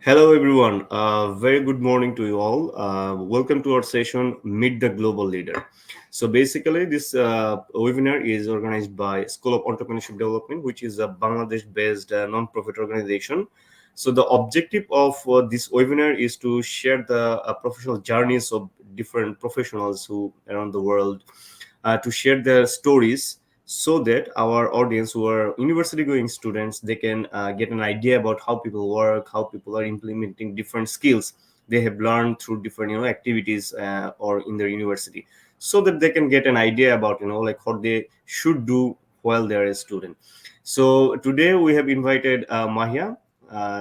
Hello, everyone. Very good morning to you all. Welcome to our session, Meet the Global Leader. So, basically, this webinar is organized by School of Entrepreneurship Development, which is a Bangladesh based non-profit organization. So, the objective of this webinar is to share the professional journeys of different professionals who around the world to share their stories so that our audience who are university going students they can get an idea about how people work, how people are implementing different skills they have learned through different activities or in their university, so that they can get an idea about like what they should do while they're a student. So today we have invited Mahiya.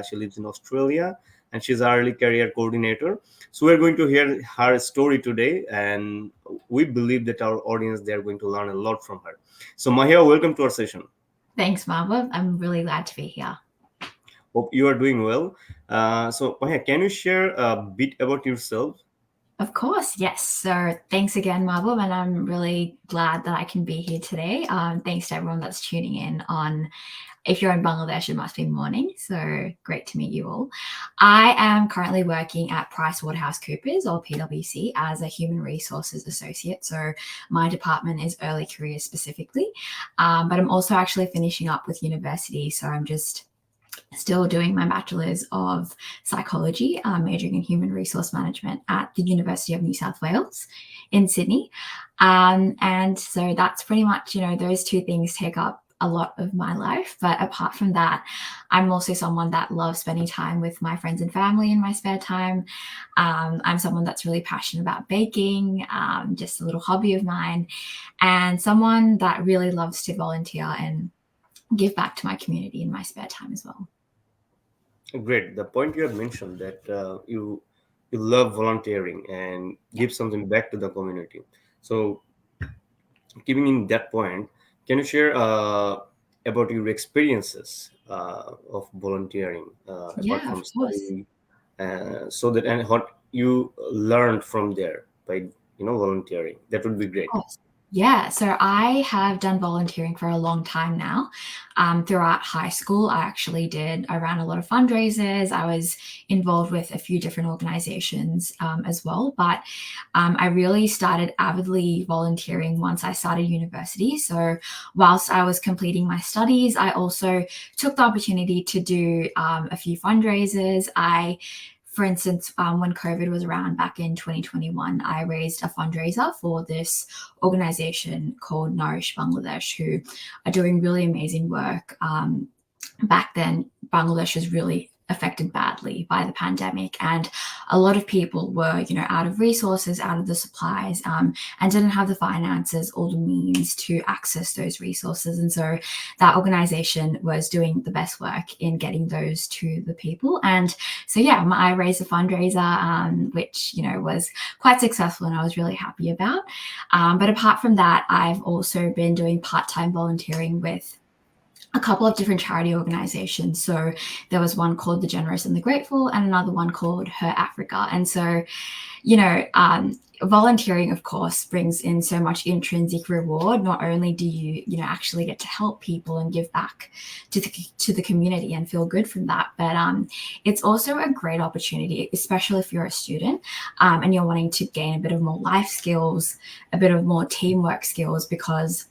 She lives in Australia and she's our early career coordinator. So we're going to hear her story today, and we believe that our audience they are going to learn a lot from her. So Mahiya, welcome to our session. Thanks, Marva. I'm really glad to be here. Hope you are doing well. So Mahiya, can you share a bit about yourself? Of course, yes. So thanks again, Marva, and I'm really glad that I can be here today. Thanks to everyone that's tuning in on. If you're in Bangladesh, it must be morning. So great to meet you all. I am currently working at PricewaterhouseCoopers or PwC as a human resources associate. So my department is early careers specifically, but I'm also actually finishing up with university. So I'm just still doing my bachelor's of psychology, majoring in human resource management at the University of New South Wales in Sydney. And so that's pretty much, those two things take up a lot of my life. But apart from that, I'm also someone that loves spending time with my friends and family in my spare time. I'm someone that's really passionate about baking, just a little hobby of mine, and someone that really loves to volunteer and give back to my community in my spare time as well. Great. The point you have mentioned that you love volunteering and Yeah. give something back to the community. So keeping in that point, can you share about your experiences of volunteering apart Yeah, from of course. study, so that and what you learned from there by volunteering? That would be great. Course. Yeah, so I have done volunteering for a long time now. Throughout high school, I ran a lot of fundraisers. I was involved with a few different organizations as well. But I really started avidly volunteering once I started university. So whilst I was completing my studies, I also took the opportunity to do a few fundraisers. For instance, when COVID was around back in 2021, I raised a fundraiser for this organization called Nourish Bangladesh, who are doing really amazing work. Back then, Bangladesh was really affected badly by the pandemic, and a lot of people were, out of resources, out of the supplies, and didn't have the finances or the means to access those resources. And so that organization was doing the best work in getting those to the people. And so, yeah, I raised a fundraiser, which, was quite successful and I was really happy about. But apart from that, I've also been doing part-time volunteering with a couple of different charity organizations. So there was one called The Generous and the Grateful and another one called Her Africa. And so, you know, um, volunteering, of course, brings in so much intrinsic reward. Not only do you, actually get to help people and give back to the community and feel good from that, but it's also a great opportunity, especially if you're a student and you're wanting to gain a bit of more life skills, a bit of more teamwork skills, because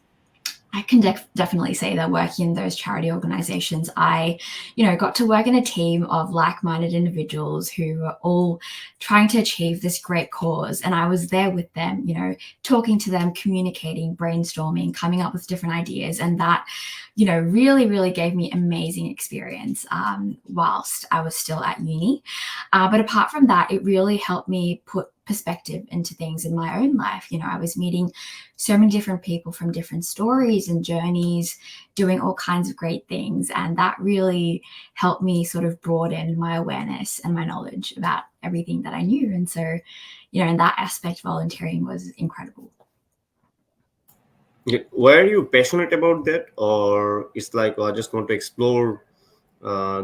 I can definitely say that working in those charity organizations, I, got to work in a team of like-minded individuals who were all trying to achieve this great cause. And I was there with them, talking to them, communicating, brainstorming, coming up with different ideas. And that, really, really gave me amazing experience whilst I was still at uni. But apart from that, it really helped me put perspective into things in my own life. I was meeting so many different people from different stories and journeys, doing all kinds of great things. And that really helped me sort of broaden my awareness and my knowledge about everything that I knew. And so, in that aspect, volunteering was incredible. Yeah. Were you passionate about that, or it's like, oh, I just want to explore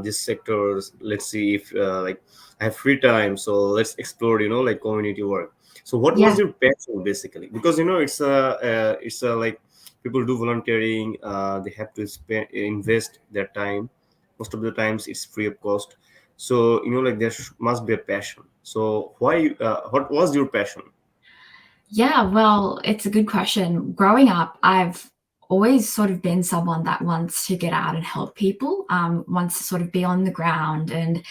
these sectors? Let's see if like I have free time, so let's explore, like community work. So what was Yeah. your passion basically? Because it's a like people do volunteering, they have to spend invest their time. Most of the times it's free of cost. So like there must be a passion. So why? What was your passion? Yeah, well, it's a good question. Growing up, I've always sort of been someone that wants to get out and help people, wants to sort of be on the ground and,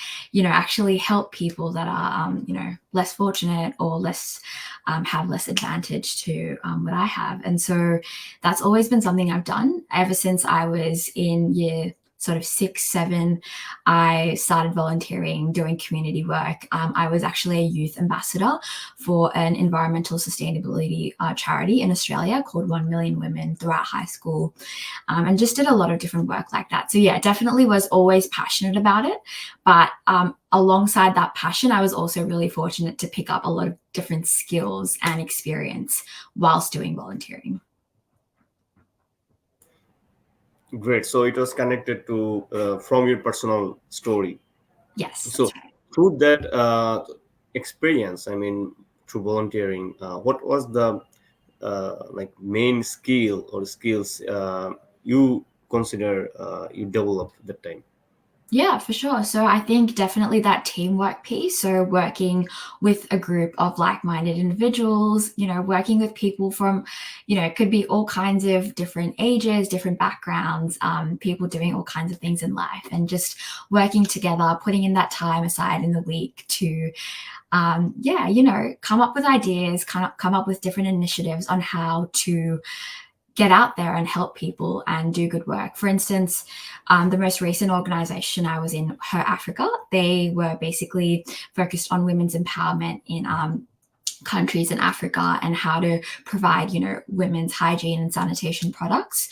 actually help people that are, less fortunate or less, have less advantage to what I have. And so that's always been something I've done ever since I was in year sort of 6, 7. I started volunteering, doing community work. I was actually a youth ambassador for an environmental sustainability charity in Australia called 1 Million Women throughout high school, and just did a lot of different work like that. So yeah, definitely was always passionate about it. But alongside that passion, I was also really fortunate to pick up a lot of different skills and experience whilst doing volunteering. Great. So it was connected to from your personal story. Yes, So that's right. through that experience, I mean, through volunteering, what was the like main skill or skills you consider you developed at that time? Yeah, for sure. So I think definitely that teamwork piece. So working with a group of like-minded individuals, working with people from, it could be all kinds of different ages, different backgrounds, people doing all kinds of things in life, and just working together, putting in that time aside in the week to, come up with ideas, come up with different initiatives on how to get out there and help people and do good work. For instance, the most recent organization I was in, Her Africa, they were basically focused on women's empowerment in countries in Africa and how to provide, women's hygiene and sanitation products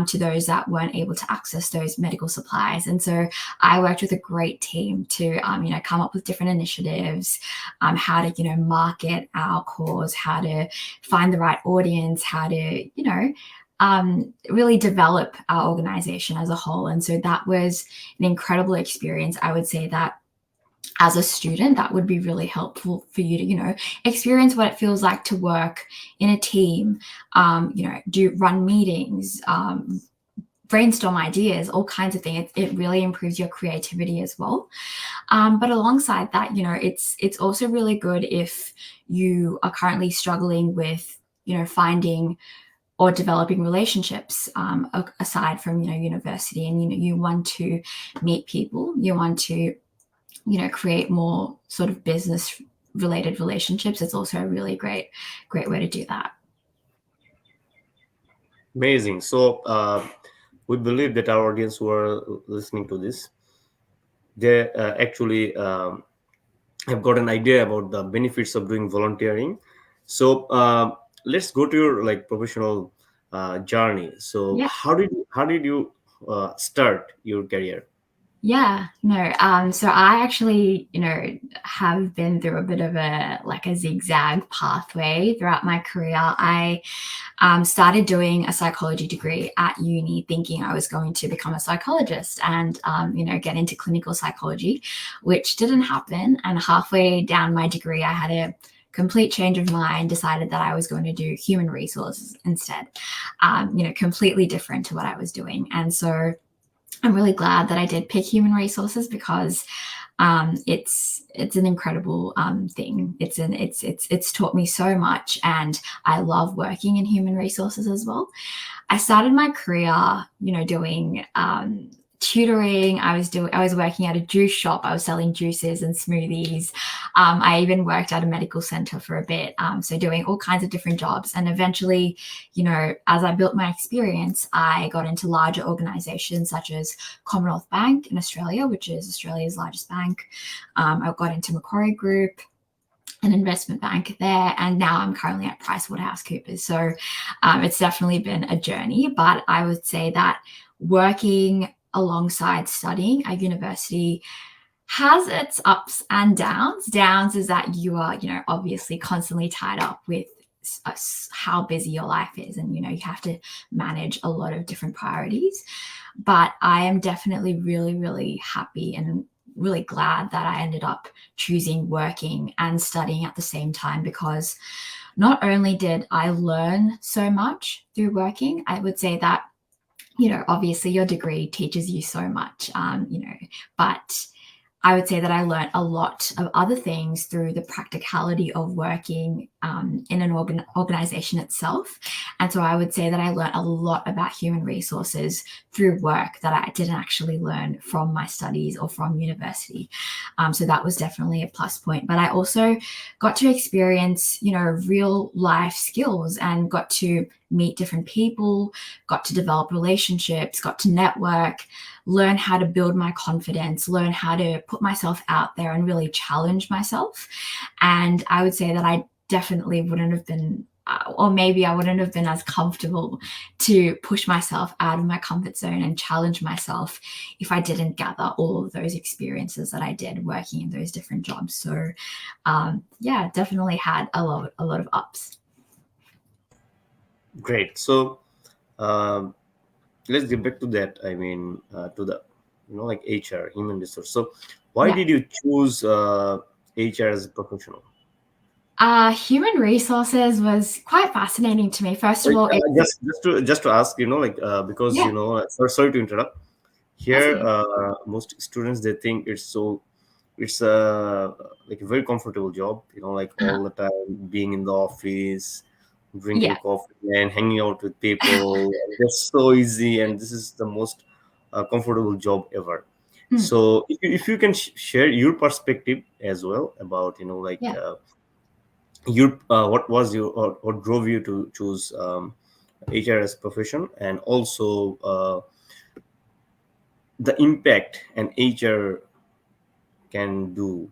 to those that weren't able to access those medical supplies. And so I worked with a great team to, come up with different initiatives, how to, market our cause, how to find the right audience, how to, really develop our organization as a whole. And so that was an incredible experience. I would say that as a student, that would be really helpful for you to, experience what it feels like to work in a team, do run meetings, brainstorm ideas, all kinds of things. It really improves your creativity as well. But alongside that, it's also really good if you are currently struggling with, finding or developing relationships aside from, university, and, you want to meet people, you want to create more sort of business related relationships. It's also a really great way to do that. Amazing. So we believe that our audience who are listening to this, they actually have got an idea about the benefits of doing volunteering. So let's go to your like professional journey. So Yeah. how did you start your career? Yeah, no. So I actually, have been through a bit of a zigzag pathway throughout my career. I started doing a psychology degree at uni, thinking I was going to become a psychologist and, get into clinical psychology, which didn't happen. And halfway down my degree, I had a complete change of mind, decided that I was going to do human resources instead, completely different to what I was doing. And so I'm really glad that I did pick human resources because it's an incredible thing. It's taught me so much, and I love working in human resources as well. I started my career, doing tutoring. I was working at a juice shop. I was selling juices and smoothies. I even worked at a medical center for a bit. So doing all kinds of different jobs. And eventually, as I built my experience, I got into larger organizations such as Commonwealth Bank in Australia, which is Australia's largest bank. I got into Macquarie Group, an investment bank there, and now I'm currently at PricewaterhouseCoopers. So it's definitely been a journey, but I would say that working alongside studying at university has its ups and downs. Downs is that you are, obviously constantly tied up with how busy your life is, and you have to manage a lot of different priorities. But I am definitely really, really happy and really glad that I ended up choosing working and studying at the same time, because not only did I learn so much through working, I would say that, obviously your degree teaches you so much, but I would say that I learned a lot of other things through the practicality of working in an organization itself. And so I would say that I learned a lot about human resources through work that I didn't actually learn from my studies or from university. So that was definitely a plus point. But I also got to experience, real life skills and got to meet different people, got to develop relationships, got to network, learn how to build my confidence, learn how to put myself out there and really challenge myself. And I would say that I definitely wouldn't have been, or maybe I wouldn't have been as comfortable to push myself out of my comfort zone and challenge myself if I didn't gather all of those experiences that I did working in those different jobs. So yeah, definitely had a lot of ups. Great. So um, let's get back to that. I mean, to the like HR, human resource. So why Yeah. did you choose HR as a professional? Human resources was quite fascinating to me. First of all, it's Just to ask, because yeah, sorry to interrupt. that's Here, okay. most students they think it's like a very comfortable job. Like Uh-huh. all the time being in the office, Yeah. drinking coffee and hanging out with people. That's so easy, and this is the most comfortable job ever. Mm, So if you can share your perspective as well about yeah. your what was your or what drove you to choose HR as profession, and also the impact an HR can do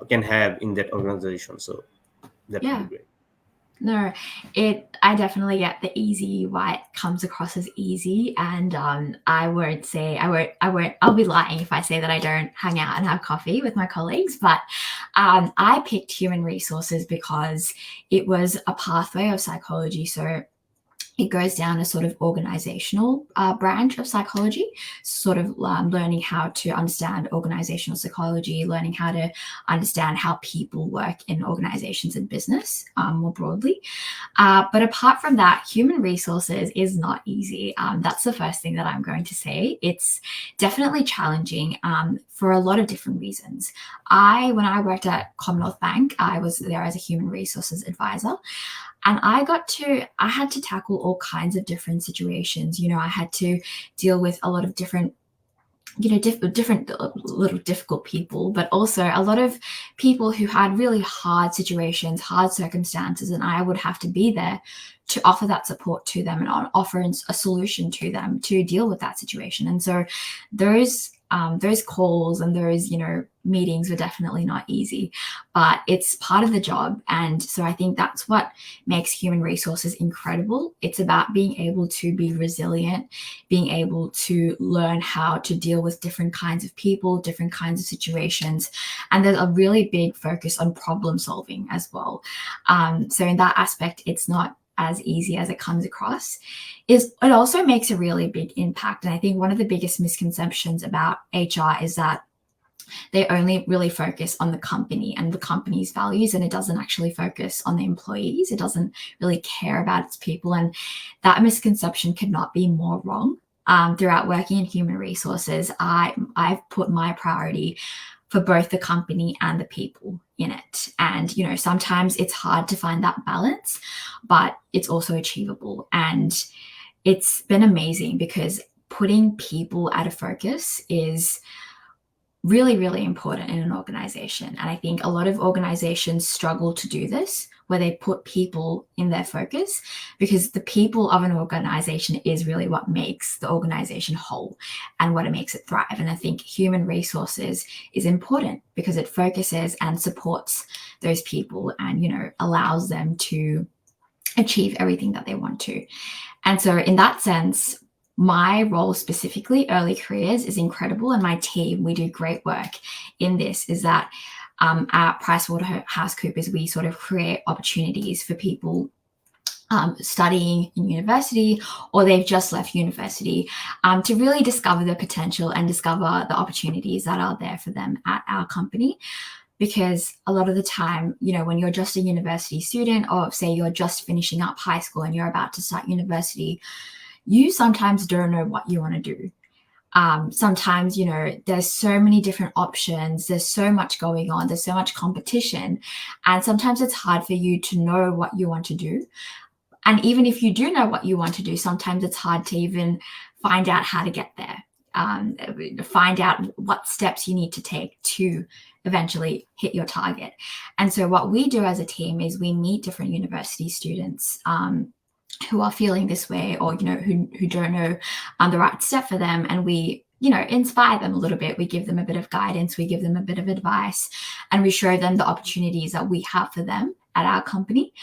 can have in that organization. So that would be Yeah. great. No, I definitely get the easy why it comes across as easy. And I'll be lying if I say that I don't hang out and have coffee with my colleagues. But I picked human resources because it was a pathway of psychology. So it goes down a sort of organizational branch of psychology, sort of learning how to understand organizational psychology, learning how to understand how people work in organizations and business more broadly. But apart from that, human resources is not easy. That's the first thing that I'm going to say. It's definitely challenging for a lot of different reasons. When I worked at Commonwealth Bank, I was there as a human resources advisor. And I had to tackle all kinds of different situations. I had to deal with a lot of different different little difficult people, but also a lot of people who had really hard situations, hard circumstances, and I would have to be there to offer that support to them and offer a solution to them to deal with that situation. And so those calls and those meetings were definitely not easy, but it's part of the job. And so I think that's what makes human resources incredible. It's about being able to be resilient, being able to learn how to deal with different kinds of people, different kinds of situations. And there's a really big focus on problem solving as well. So in that aspect, it's not as easy as it comes across. It also makes a really big impact. And I think one of the biggest misconceptions about HR is that they only really focus on the company and the company's values, and it doesn't actually focus on the employees. It doesn't really care about its people. And that misconception could not be more wrong. Throughout working in human resources, I've put my priority for both the company and the people in it. And, sometimes it's hard to find that balance, but it's also achievable. And it's been amazing because putting people at a focus is really, really important in an organization. And I think a lot of organizations struggle to do this, where they put people in their focus, because the people of an organization is really what makes the organization whole and what it makes it thrive. And I think human resources is important because it focuses and supports those people and, allows them to achieve everything that they want to. And so, in that sense, my role specifically, early careers, is incredible. And my team, we do great work in this, is that at PricewaterhouseCoopers, we sort of create opportunities for people studying in university, or they've just left university, to really discover their potential and discover the opportunities that are there for them at our company. Because a lot of the time, when you're just a university student, or say you're just finishing up high school and you're about to start university, you sometimes don't know what you want to do. Sometimes, there's so many different options, there's so much going on, there's so much competition, and sometimes it's hard for you to know what you want to do. And even if you do know what you want to do, sometimes it's hard to even find out how to get there, find out what steps you need to take to eventually hit your target. And so what we do as a team is we meet different university students who are feeling this way, or who don't know the right step for them, and we inspire them a little bit. We give them a bit of guidance, we give them a bit of advice, and we show them the opportunities that we have for them at our company.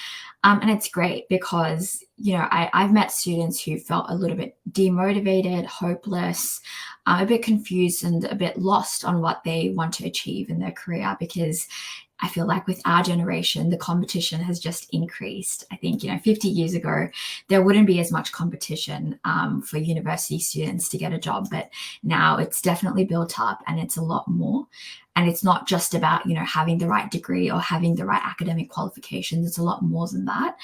And it's great because I've met students who felt a little bit demotivated, hopeless, a bit confused, and a bit lost on what they want to achieve in their career, because I feel like with our generation, the competition has just increased. I think, 50 years ago, there wouldn't be as much competition for university students to get a job, but now it's definitely built up and it's a lot more. And it's not just about, having the right degree or having the right academic qualifications. It's a lot more than that.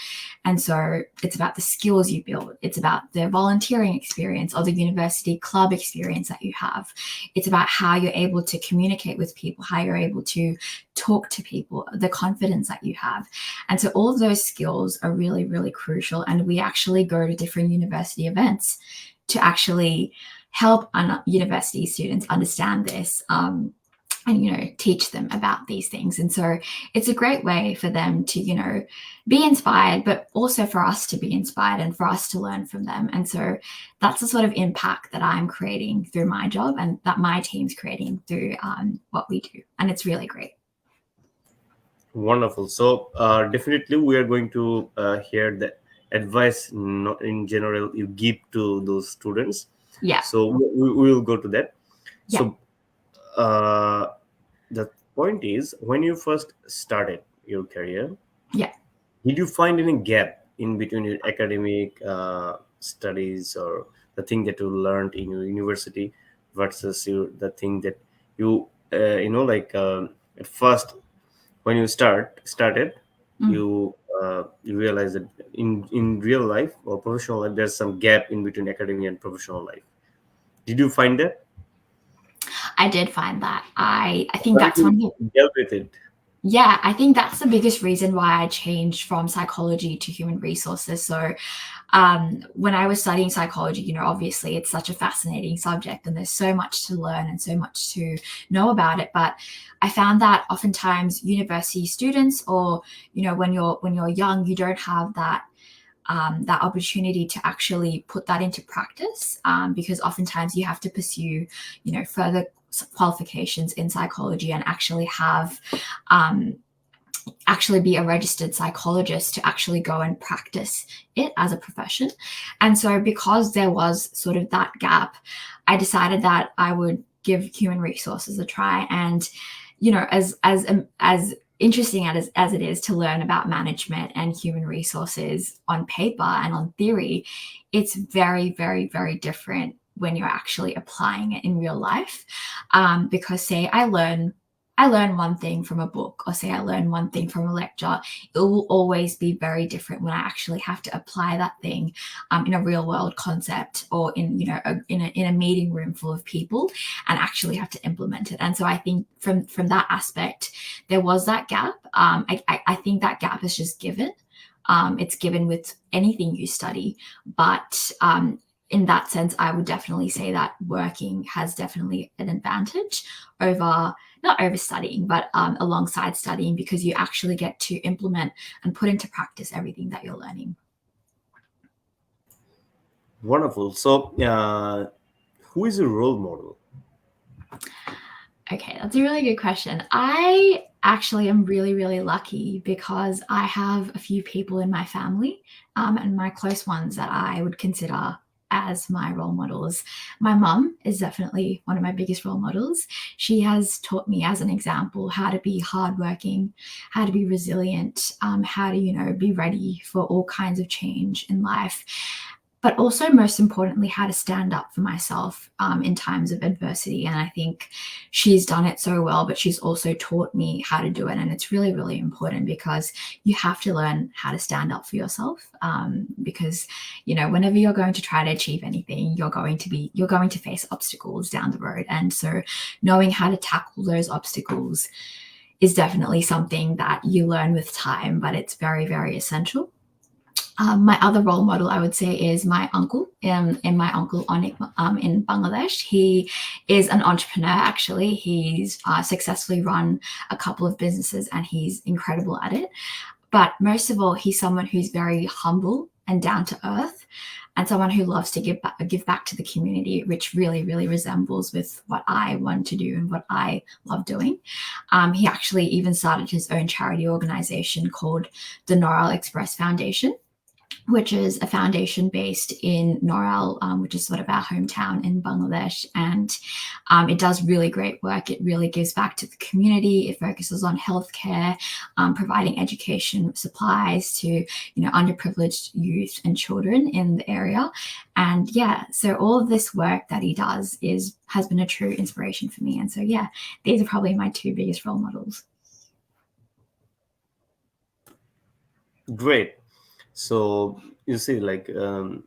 And so it's about the skills you build. It's about the volunteering experience or the university club experience that you have. It's about how you're able to communicate with people, how you're able to talk to people, the confidence that you have. And so all of those skills are really, really crucial. And we actually go to different university events to actually help university students understand this. And teach them about these things. And so it's a great way for them to be inspired, but also for us to be inspired and for us to learn from them. And so that's the sort of impact that I'm creating through my job, and that my team's creating through what we do. And it's really great. Wonderful. So definitely we are going to hear the advice in general you give to those students. Yeah. So we will go to that. Yeah. So the point is, when you first started your career, Yeah. did you find any gap in between your academic studies, or the thing that you learned in your university versus the thing that you at first when you started you realize that in real life or professional life there's some gap in between academic and professional life? Did you find that? I did find that. I think that's one of the, dealt with it. yeah, I think that's the biggest reason why I changed from psychology to human resources. So when I was studying psychology, obviously it's such a fascinating subject and there's so much to learn and so much to know about it. But I found that oftentimes university students, or when you're young, you don't have that opportunity to actually put that into practice, because oftentimes you have to pursue, further qualifications in psychology and actually have actually be a registered psychologist to actually go and practice it as a profession. And so because there was sort of that gap, I decided that I would give human resources a try. And as interesting as it is to learn about management and human resources on paper and on theory, it's very, very, very different when you're actually applying it in real life. Because say I learn one thing from a book, or say I learn one thing from a lecture, it will always be very different when I actually have to apply that thing in a real world concept, or in a meeting room full of people, and actually have to implement it. And so I think from that aspect, there was that gap. I think that gap is just given. It's given with anything you study, but in that sense, I would definitely say that working has definitely an advantage over, not over studying, but alongside studying, because you actually get to implement and put into practice everything that you're learning. Wonderful. So who is your role model? Okay, that's a really good question. I actually am really, really lucky because I have a few people in my family and my close ones that I would consider as my role models. My mum is definitely one of my biggest role models. She has taught me as an example how to be hardworking, how to be resilient, how to, be ready for all kinds of change in life. but also most importantly how to stand up for myself in times of adversity. And I think she's done it so well, but she's also taught me how to do it. And it's really, really important because you have to learn how to stand up for yourself, because whenever you're going to try to achieve anything, you're going to face obstacles down the road. And so knowing how to tackle those obstacles is definitely something that you learn with time, but it's very, very essential. My other role model, I would say, is my uncle, and my uncle Onik, in Bangladesh. He is an entrepreneur, actually. He's successfully run a couple of businesses and he's incredible at it. But most of all, he's someone who's very humble and down to earth, and someone who loves to give back to the community, which really, really resembles with what I want to do and what I love doing. He actually even started his own charity organization called the Noral Express Foundation, which is a foundation based in Noral, which is sort of our hometown in Bangladesh. And it does really great work. It really gives back to the community. It focuses on healthcare, providing education supplies to underprivileged youth and children in the area. And yeah, so all of this work that he does has been a true inspiration for me. And so yeah, these are probably my two biggest role models. Great. So you see, like the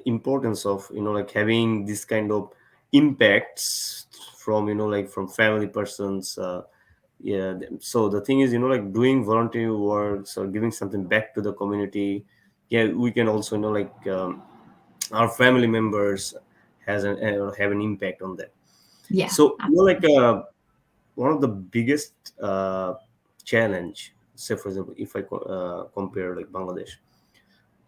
importance of like having this kind of impacts from like from family persons. Yeah. So the thing is, like doing volunteer works or giving something back to the community. Yeah, we can also like our family members have an impact on that. Yeah, So like absolutely. one of the biggest challenge, say for example, if I compare like Bangladesh,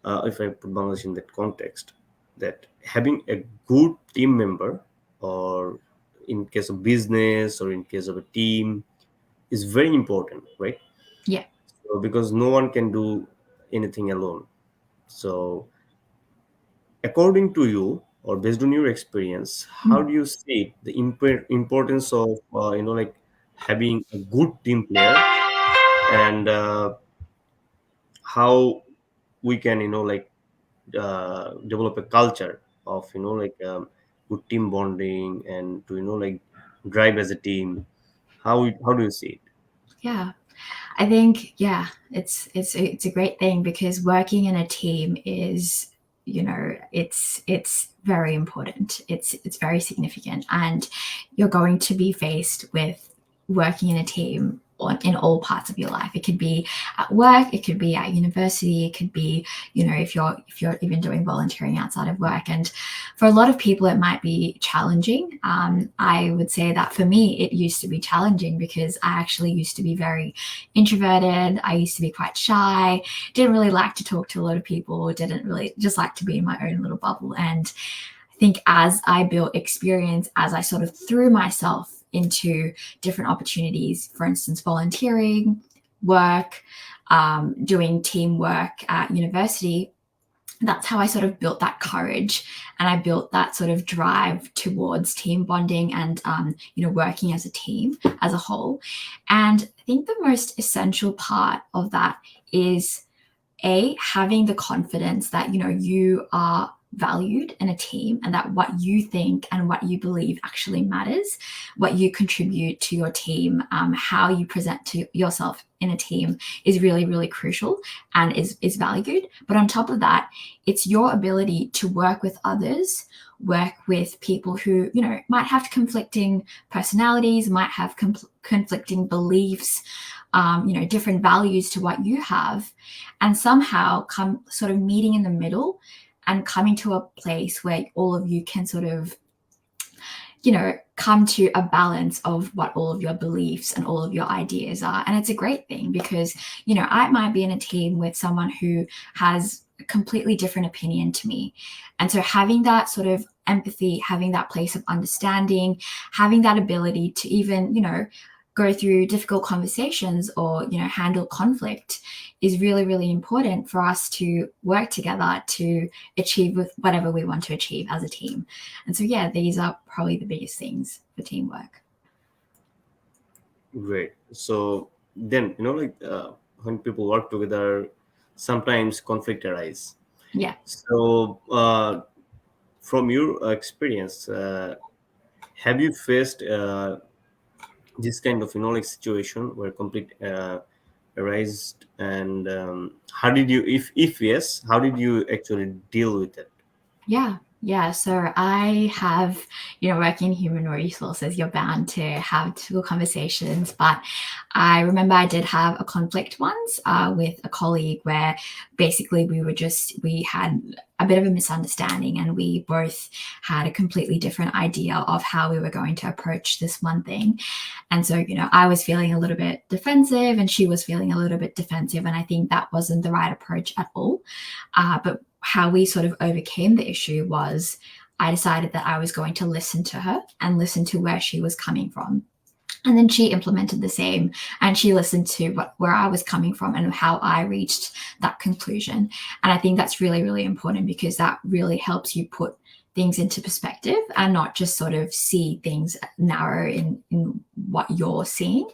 if I put Bangladesh in that context, that having a good team member, or in case of business or in case of a team, is very important, right? Yeah. So, because no one can do anything alone. So according to you, or based on your experience, how Mm. do you see the importance of like having a good team player, and how we can like develop a culture of like good team bonding, and to like drive as a team? How do you see it? Yeah. I think, yeah, it's a great thing because working in a team is, it's very important. It's very significant, and you're going to be faced with working in a team in all parts of your life. It could be at work, it could be at university, it could be, if you're even doing volunteering outside of work. And for a lot of people, it might be challenging. I would say that for me, it used to be challenging because I actually used to be very introverted. I used to be quite shy, didn't really like to talk to a lot of people, didn't really just like to be in my own little bubble. And I think as I built experience, as I sort of threw myself into different opportunities, for instance, volunteering, work, doing teamwork at university, that's how I sort of built that courage, and I built that sort of drive towards team bonding and working as a team as a whole. And I think the most essential part of that is having the confidence that you are valued in a team, and that what you think and what you believe actually matters, what you contribute to your team, how you present to yourself in a team is really, really crucial and is valued. But on top of that, it's your ability to work with others, work with people who might have conflicting personalities, might have conflicting beliefs, different values to what you have, and somehow come sort of meeting in the middle and coming to a place where all of you can sort of come to a balance of what all of your beliefs and all of your ideas are. And it's a great thing because I might be in a team with someone who has a completely different opinion to me, and so having that sort of empathy, having that place of understanding, having that ability to even go through difficult conversations or handle conflict is really, really important for us to work together to achieve with whatever we want to achieve as a team. And so yeah, these are probably the biggest things for teamwork. Great. So then like when people work together, sometimes conflict arise. Yeah. So, from your experience, have you faced this kind of like situation where conflict arised, and how did you, if yes, how did you actually deal with it? Yeah. Yeah. So I have, working in human resources, you're bound to have difficult conversations. But I remember I did have a conflict once with a colleague where basically we had a bit of a misunderstanding, and we both had a completely different idea of how we were going to approach this one thing. And so, I was feeling a little bit defensive and she was feeling a little bit defensive. And I think that wasn't the right approach at all. But how we sort of overcame the issue was I decided that I was going to listen to her and listen to where she was coming from. And then she implemented the same, and she listened to where I was coming from and how I reached that conclusion. And I think that's really, really important, because that really helps you put things into perspective and not just sort of see things narrow in what you're seeing.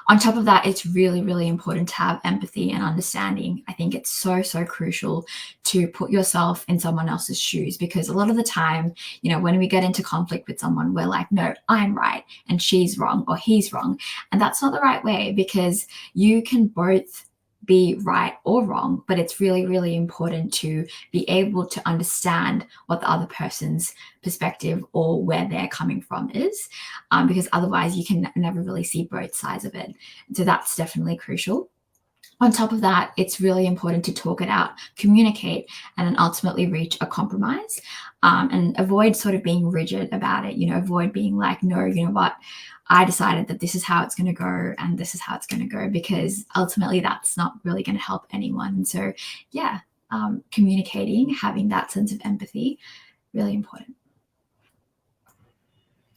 On top of that, it's really, really important to have empathy and understanding. I think it's so, so crucial to put yourself in someone else's shoes, because a lot of the time, when we get into conflict with someone, we're like, no, I'm right and she's wrong or he's wrong. And that's not the right way, because you can both be right or wrong, but it's really, really important to be able to understand what the other person's perspective or where they're coming from is, because otherwise you can never really see both sides of it. So that's definitely crucial. On top of that, it's really important to talk it out, communicate, and then ultimately reach a compromise, and avoid sort of being rigid about it. Avoid being like, no, you know what, I decided that this is how it's going to go and this is how it's going to go, because ultimately that's not really going to help anyone. So, yeah, communicating, having that sense of empathy, really important.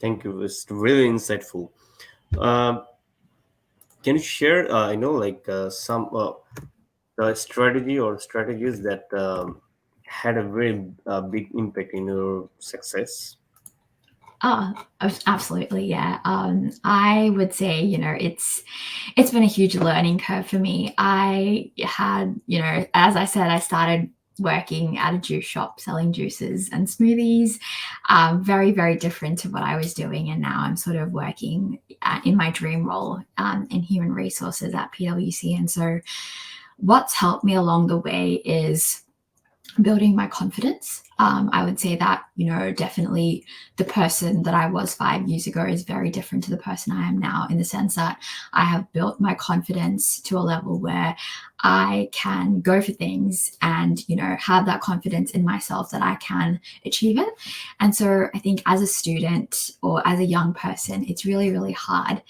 Thank you, it's really insightful. um, can you share like some strategy or strategies that had a very big impact in your success? Oh, absolutely, yeah. I would say, it's been a huge learning curve for me. I had, as I said, I started working at a juice shop selling juices and smoothies, very, very different to what I was doing. And now I'm sort of working in my dream role in human resources at PwC. And so what's helped me along the way is building my confidence. I would say that, definitely the person that I was 5 years ago is very different to the person I am now, in the sense that I have built my confidence to a level where I can go for things and, have that confidence in myself that I can achieve it. And so I think as a student or as a young person, it's really, really hard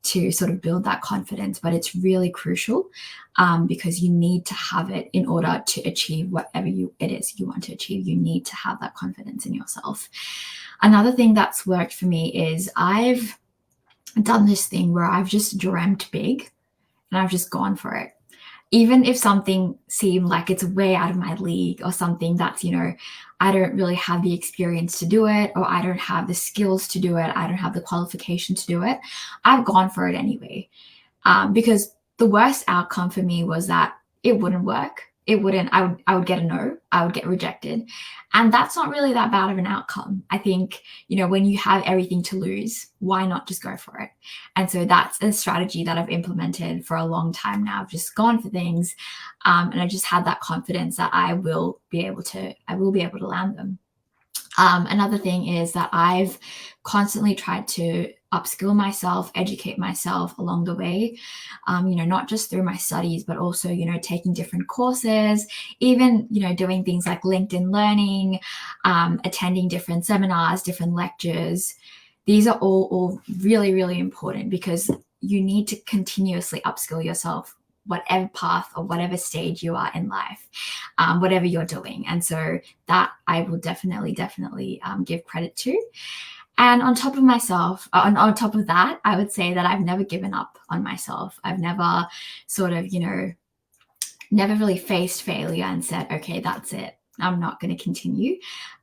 to sort of build that confidence, but it's really crucial, because you need to have it in order to achieve whatever it is you want to achieve. You need to have that confidence in yourself. Another thing that's worked for me is I've done this thing where I've just dreamt big and I've just gone for it. Even if something seemed like it's way out of my league, or something that's, I don't really have the experience to do it, or I don't have the skills to do it, I don't have the qualification to do it, I've gone for it anyway. Because the worst outcome for me was that it wouldn't work. It wouldn't, I would get a no, I would get rejected. And that's not really that bad of an outcome. I think, when you have everything to lose, why not just go for it? And so that's a strategy that I've implemented for a long time now. I've just gone for things, and I just had that confidence that I will be able to land them. Another thing is that I've constantly tried to upskill myself, educate myself along the way, not just through my studies, but also, taking different courses, even, doing things like LinkedIn Learning, attending different seminars, different lectures. These are all really, really important, because you need to continuously upskill yourself, whatever path or whatever stage you are in life, whatever you're doing. And so that I will definitely, definitely give credit to. And on top of myself, on top of that, I would say that I've never given up on myself. I've never sort of, never really faced failure and said, okay, that's it. I'm not going to continue.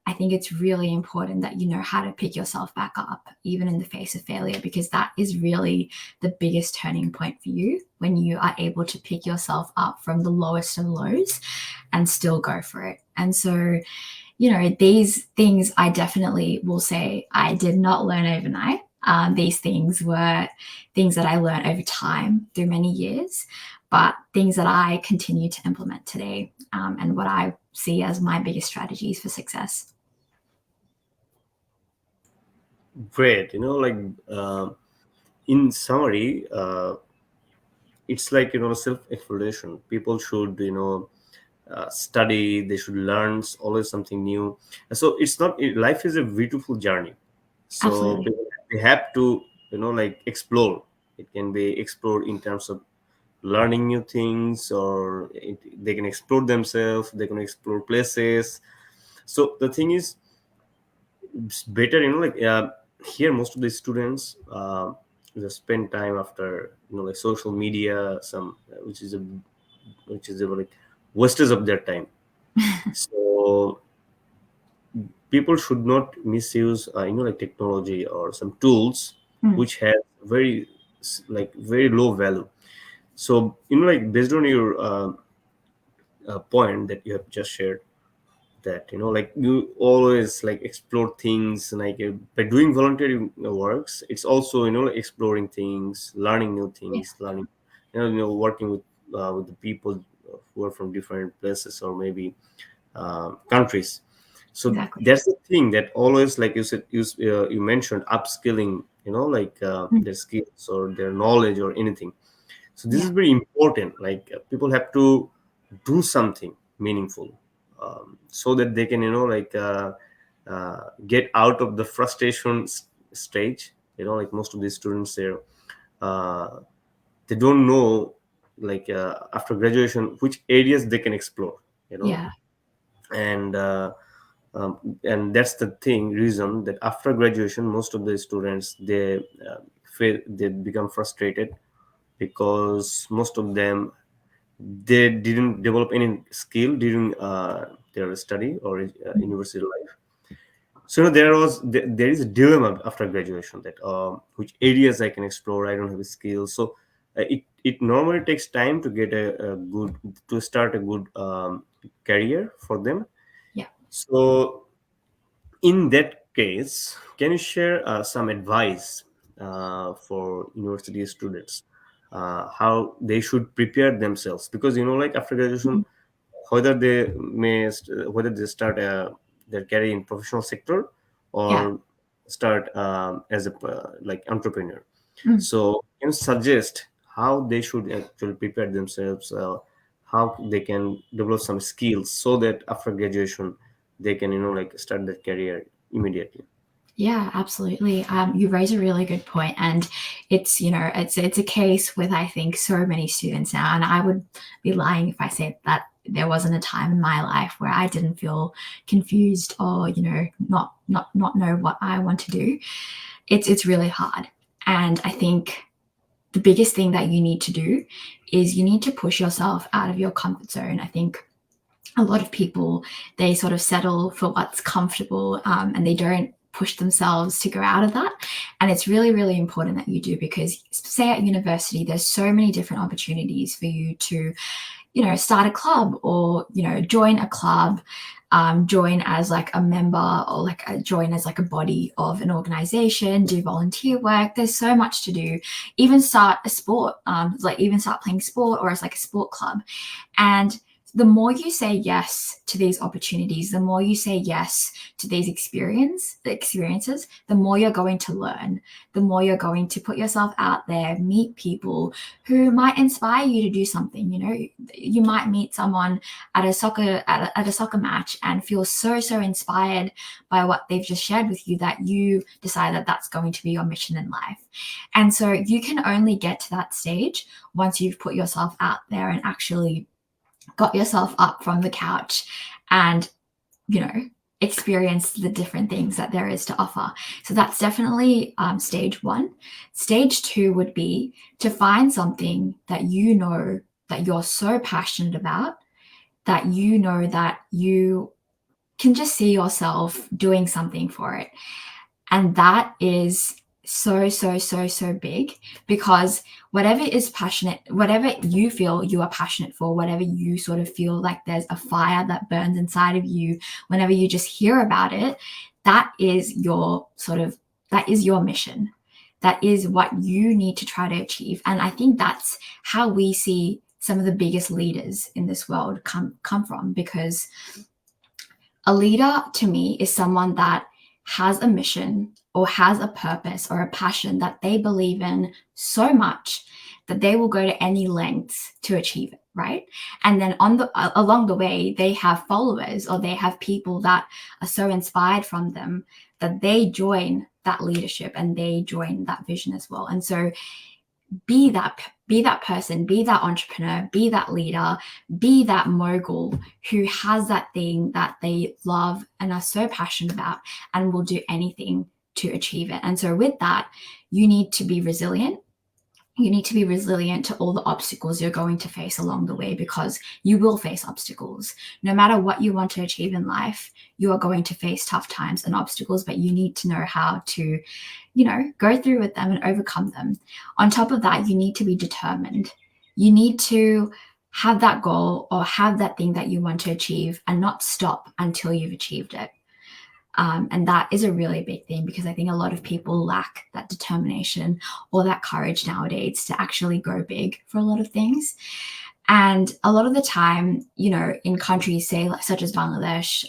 I think it's really important that you know how to pick yourself back up, even in the face of failure, because that is really the biggest turning point for you when you are able to pick yourself up from the lowest of lows and still go for it. And so, you know, these things I definitely will say I did not learn overnight. These things were things that I learned over time through many years, but things that I continue to implement today, and what I see as my biggest strategies for success. Great. Like in summary, it's like self-exploration. People should study. They should learn always something new. So it's not life is a beautiful journey. So Absolutely. they have to like explore. It can be explored in terms of learning new things, or they can explore themselves. They can explore places. So the thing is, it's better like here most of the students just spend time after like social media, some which is a like wastage of their time. So people should not misuse like technology or some tools Mm, which have very like very low value. So like based on your point that you have just shared, that like you always like explore things, like by doing voluntary works, it's also like exploring things, learning new yeah, things, learning working with the people who are from different places or maybe countries. So exactly. that's the thing that always, like you said, you mentioned upskilling, like Mm, their skills or their knowledge or anything. So this yeah, is very important. Like people have to do something meaningful, so that they can like get out of the frustration stage. Like most of these students there, uh, they don't know, like after graduation, which areas they can explore. You know, yeah, and and that's the thing reason that after graduation most of the students they become frustrated, because most of them, they didn't develop any skill during their study or mm, university life. So there is a dilemma after graduation, that which areas I can explore. I don't have a skill. So it normally takes time to get a good, to start a good career for them. yeah. So in that case, can you share some advice for university students, how they should prepare themselves? Because like after graduation, Mm, whether they start their career in professional sector yeah. or start as a like entrepreneur. Mm. So can you suggest how they should actually prepare themselves, how they can develop some skills so that after graduation they can like start their career immediately? Yeah, absolutely. You raise a really good point, and it's it's a case with I think so many students now, and I would be lying if I said that there wasn't a time in my life where I didn't feel confused or not know what I want to do. It's really hard, and I think the biggest thing that you need to do is you need to push yourself out of your comfort zone. I think a lot of people, they sort of settle for what's comfortable, and they don't push themselves to go out of that. And it's really really important that you do, because say at university there's so many different opportunities for you to start a club, or join a club, join as like a member, or like join as like a body of an organization, do volunteer work. There's so much to do. Even start a sport, like even start playing sport, or as like a sport club. And the more you say yes to these opportunities, the more you say yes to these experiences, the more you're going to learn, the more you're going to put yourself out there, meet people who might inspire you to do something. You might meet someone at a soccer match and feel so inspired by what they've just shared with you, that you decide that that's going to be your mission in life. And so you can only get to that stage once you've put yourself out there and actually got yourself up from the couch and, you know, experience the different things that there is to offer. So that's definitely stage one. Stage two would be to find something that that you're so passionate about, that that you can just see yourself doing something for it. And that is so big, because whatever is passionate, whatever you feel you are passionate for, whatever you sort of feel like there's a fire that burns inside of you whenever you just hear about it, that is your that is your mission. That is what you need to try to achieve. And I think that's how we see some of the biggest leaders in this world come from, because a leader to me is someone that has a mission or has a purpose or a passion that they believe in so much that they will go to any lengths to achieve it, right? And then along the way, they have followers, or they have people that are so inspired from them that they join that leadership and they join that vision as well. And so be that person, be that entrepreneur, be that leader, be that mogul who has that thing that they love and are so passionate about and will do anything to achieve it. And so with that, you need to be resilient. You need to be resilient to all the obstacles you're going to face along the way, because you will face obstacles. No matter what you want to achieve in life, you are going to face tough times and obstacles, but you need to know how to, go through with them and overcome them. On top of that, you need to be determined. You need to have that goal or have that thing that you want to achieve and not stop until you've achieved it. And that is a really big thing, because I think a lot of people lack that determination or that courage nowadays to actually go big for a lot of things. And a lot of the time, in countries, say, such as Bangladesh,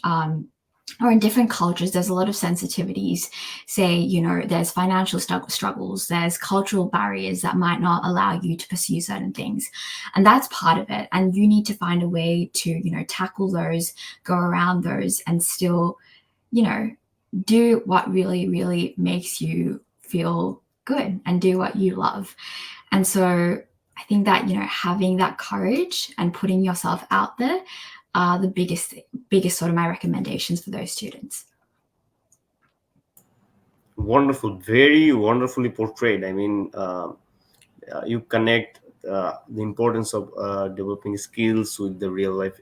or in different cultures, there's a lot of sensitivities. Say, there's financial struggles, there's cultural barriers that might not allow you to pursue certain things. And that's part of it. And you need to find a way to, tackle those, go around those, and still do what really, really makes you feel good and do what you love. And so I think that, having that courage and putting yourself out there are the biggest sort of my recommendations for those students. Wonderful, very wonderfully portrayed. I mean, you connect the importance of developing skills with the real life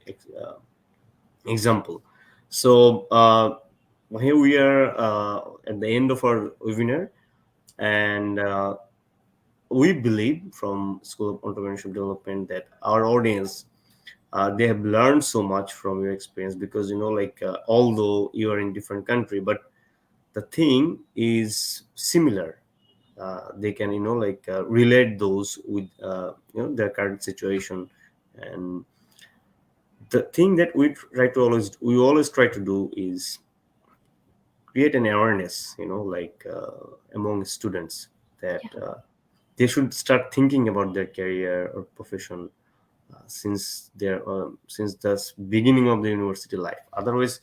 example. So here we are at the end of our webinar, and we believe from School of Entrepreneurship Development that our audience, they have learned so much from your experience, because although you are in different country, but the thing is similar. They can relate those with their current situation. And the thing that we always try to do is create an awareness, among students, that they should start thinking about their career or profession since the beginning of the university life. Otherwise,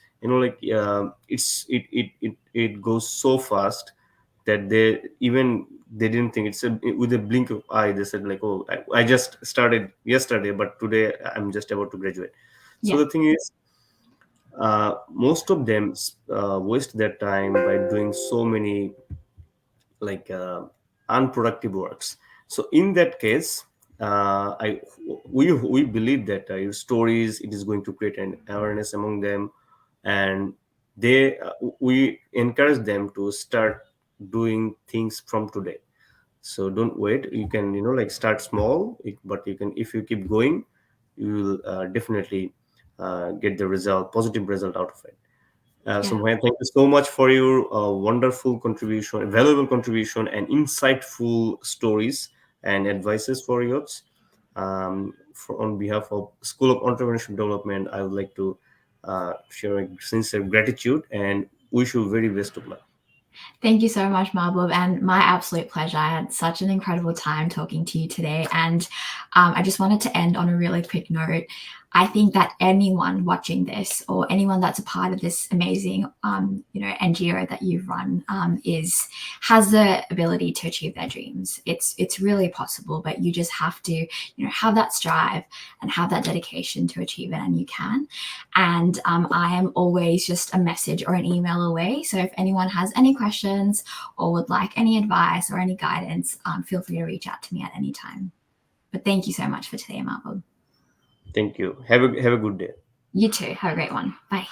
it goes so fast that they didn't think with a blink of eye. They said like, oh, I just started yesterday, but today I'm just about to graduate. So Yeah. the thing is, most of them waste their time by doing so many like unproductive works. So in that case, I we believe that your stories, it is going to create an awareness among them, and we encourage them to start doing things from today. So don't wait. You can start small, but you can, if you keep going, you will definitely get the positive result out of it. So, Yeah. Maya, thank you so much for your wonderful contribution, valuable contribution, and insightful stories and advices for youths. On behalf of School of Entrepreneurship Development, I would like to share a sincere gratitude and wish you very best of luck. Thank you so much, Mahbub, and my absolute pleasure. I had such an incredible time talking to you today, and I just wanted to end on a really quick note. I think that anyone watching this, or anyone that's a part of this amazing, NGO that you've run, has the ability to achieve their dreams. It's really possible, but you just have to, have that strive and have that dedication to achieve it, and you can. And I am always just a message or an email away. So if anyone has any questions or would like any advice or any guidance, feel free to reach out to me at any time. But thank you so much for today, Mahbub. Thank you. Have a good day. You too. Have a great one. Bye.